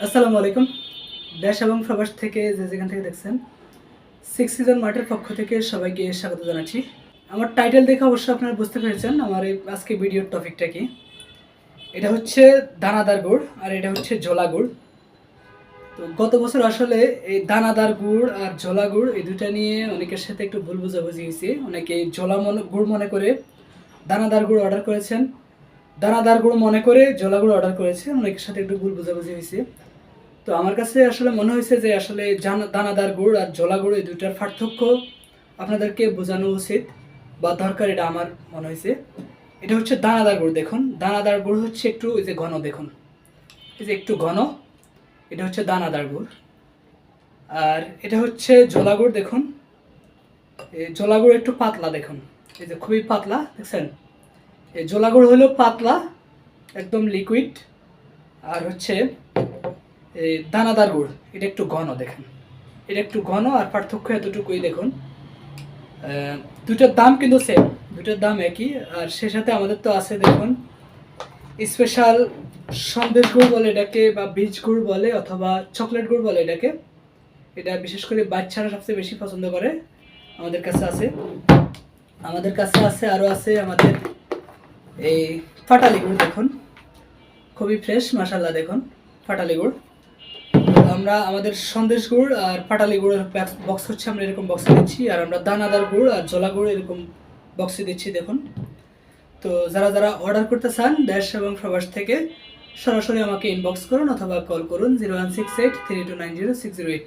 আসসালামু আলাইকুম। দেশ এবং প্রবাস থেকে যে যেখান থেকে দেখছেন, সিক্স সিজন মার্টের পক্ষ থেকে সবাইকে স্বাগত জানাচ্ছি। আমার টাইটেল দেখে অবশ্যই আপনারা বুঝতে পেরেছেন আমার এই আজকে ভিডিওর টপিকটা কি। এটা হচ্ছে দানাদার গুড় আর এটা হচ্ছে ঝোলা গুড়। তো গত বছর আসলে এই দানাদার গুড় আর ঝোলা গুড় এই দুটা নিয়ে অনেকের সাথে একটু ভুল বোঝাবুঝি হয়েছে। অনেকে গুড় মনে করে দানাদার গুড় অর্ডার করেছেন, দানাদার গুড় মনে করে ঝোলা গুড় অর্ডার করেছেন, অনেকের সাথে একটু ভুল বোঝাবুঝি হয়েছে। তো আমার কাছে আসলে মনে হয়েছে যে আসলে দানাদার গুড় আর ঝোলা গুড় এই দুইটার পার্থক্য আপনাদেরকে বোঝানো উচিত বা দরকার, এটা আমার মনে হয়েছে। এটা হচ্ছে দানাদার গুড়। দেখুন, দানাদার গুড় হচ্ছে একটু এই যে ঘন, দেখুন এই যে একটু ঘন, এটা হচ্ছে দানাদার গুড়। আর এটা হচ্ছে ঝোলা গুড়। দেখুন এই ঝোলা গুড় একটু পাতলা, দেখুন এই যে খুবই পাতলা, দেখছেন। এই ঝোলা গুড় হলো পাতলা, একদম লিকুইড। আর হচ্ছে এই দানাদার গুড়, এটা একটু ঘন, দেখেন এটা একটু ঘন। আর পার্থক্য এতটুকুই, দেখুন দুটার দাম কিন্তু সেম, দুটার দাম একই। আর সে সাথে আমাদের তো আছে, দেখুন স্পেশাল সন্দেশ গুড় বলে এটাকে, বা বীজ গুড় বলে, অথবা চকলেট গুড় বলে এটাকে। এটা বিশেষ করে বাচ্চারা সবচেয়ে বেশি পছন্দ করে। আমাদের কাছে আছে, আরও আছে আমাদের এই ফাটালি গুড়। দেখুন খুবই ফ্রেশ, মাশাল্লাহ। দেখুন ফাটালি গুড়। আমরা আমাদের সন্দেশ গুড় আর পাটালি গুড়ের বক্স হচ্ছে আমরা এরকম বক্সে দিচ্ছি, আর আমরা দানাদার গুড় আর ঝোলা গুড় এরকম বক্সে দিচ্ছি, দেখুন। তো যারা যারা অর্ডার করতে চান দেশ এবং প্রবাস থেকে, সরাসরি আমাকে ইনবক্স করুন অথবা কল করুন 0168 3290 608।